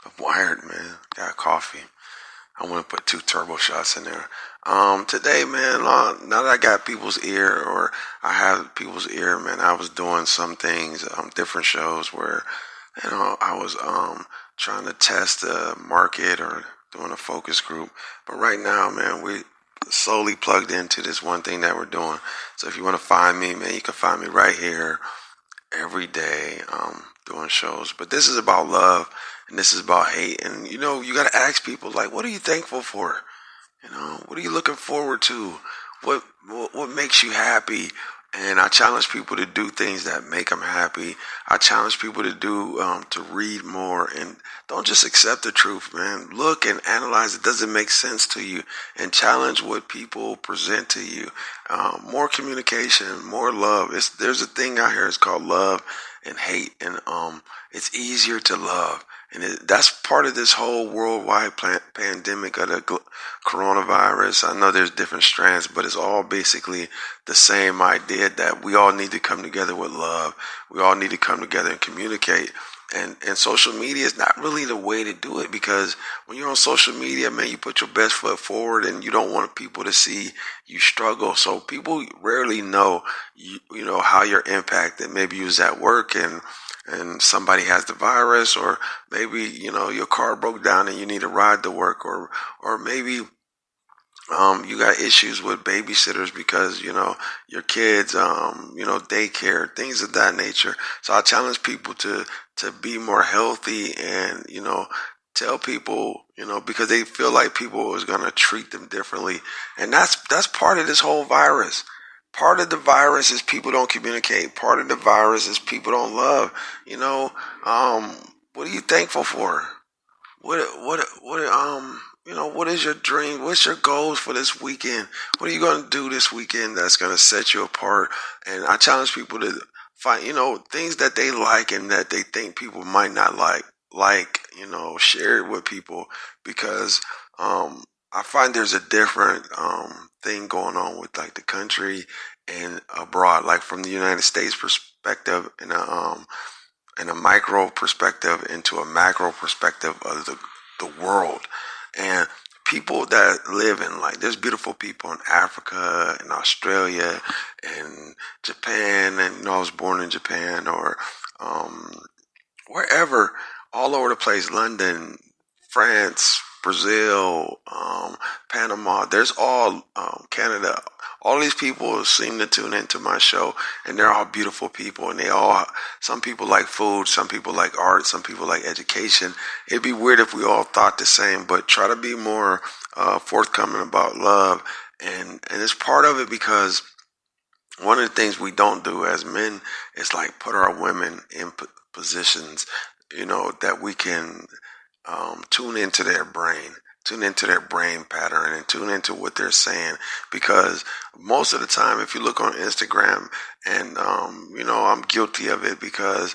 I'm wired, man. Got coffee. I want to put two turbo shots in there. Today, man, now that I got people's ear, or I have people's ear, man, I was doing some things, different shows where, I was trying to test the market or doing a focus group. But right now, man, we solely plugged into this one thing that we're doing. So if you want to find me, man, you can find me right here every day doing shows. But this is about love and this is about hate. And you got to ask people, like, what are you thankful for? What are you looking forward to? What makes you happy? And I challenge people to do things that make them happy. I challenge people to read more and don't just accept the truth, man. Look and analyze it. Does it make sense to you? And challenge what people present to you. More communication, more love. There's a thing out here. It's called love and hate, and it's easier to love. And that's part of this whole worldwide pandemic of the coronavirus. I know there's different strands, but it's all basically the same idea that we all need to come together with love. We all need to come together and communicate. And social media is not really the way to do it, because when you're on social media, man, you put your best foot forward and you don't want people to see you struggle. So people rarely know, how you're impacted. Maybe you was at work and somebody has the virus, or maybe, your car broke down and you need a ride to work, or maybe you got issues with babysitters because, your kids, daycare, things of that nature. So I challenge people to be more healthy and, tell people, because they feel like people is going to treat them differently. And that's part of this whole virus. Part of the virus is people don't communicate. Part of the virus is people don't love. What are you thankful for? What is your dream? What's your goals for this weekend? What are you going to do this weekend that's going to set you apart? And I challenge people to find, things that they like and that they think people might not like, share it with people, because, I find there's a different, thing going on with like the country and abroad, like from the United States perspective and a micro perspective into a macro perspective of the world. And people that live in, like, there's beautiful people in Africa and Australia and Japan, and I was born in Japan, or wherever, all over the place, London, France, Brazil, Panama, there's all, Canada. All these people seem to tune into my show, and they're all beautiful people, and some people like food, some people like art, some people like education. It'd be weird if we all thought the same, but try to be more forthcoming about love, and it's part of it, because one of the things we don't do as men is like put our women in positions, that we can tune into their brain, tune into their brain pattern, and tune into what they're saying. Because most of the time, if you look on Instagram, and I'm guilty of it, because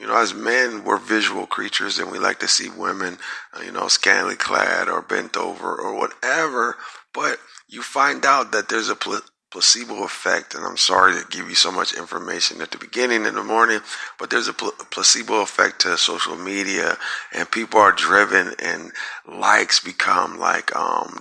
as men, we're visual creatures, and we like to see women, scantily clad or bent over or whatever. But you find out that there's a placebo effect, and I'm sorry to give you so much information at the beginning in the morning, but there's a placebo effect to social media, and people are driven, and likes become like,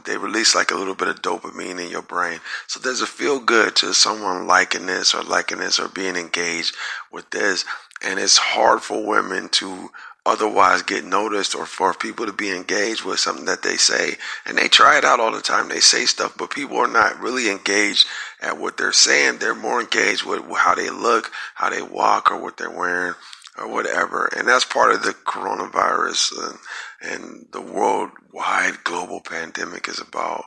they release like a little bit of dopamine in your brain. So there's a feel good to someone liking this or being engaged with this. And it's hard for women to otherwise get noticed, or for people to be engaged with something that they say. And they try it out all the time. They say stuff, but people are not really engaged at what they're saying. They're more engaged with how they look, how they walk, or what they're wearing, or whatever. And that's part of the coronavirus, and the worldwide global pandemic is about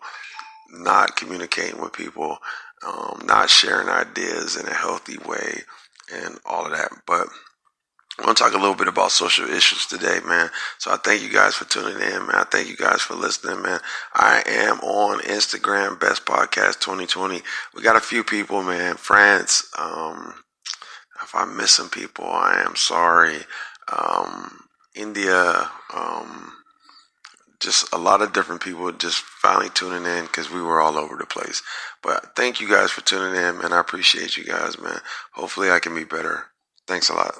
not communicating with people, not sharing ideas in a healthy way, and all of that. But I want to talk a little bit about social issues today, man. So I thank you guys for tuning in, man. I thank you guys for listening, man. I am on Instagram, Best Podcast 2020. We got a few people, man. France, if I'm missing people, I am sorry. India, just a lot of different people just finally tuning in, because we were all over the place. But thank you guys for tuning in, man. I appreciate you guys, man. Hopefully I can be better. Thanks a lot.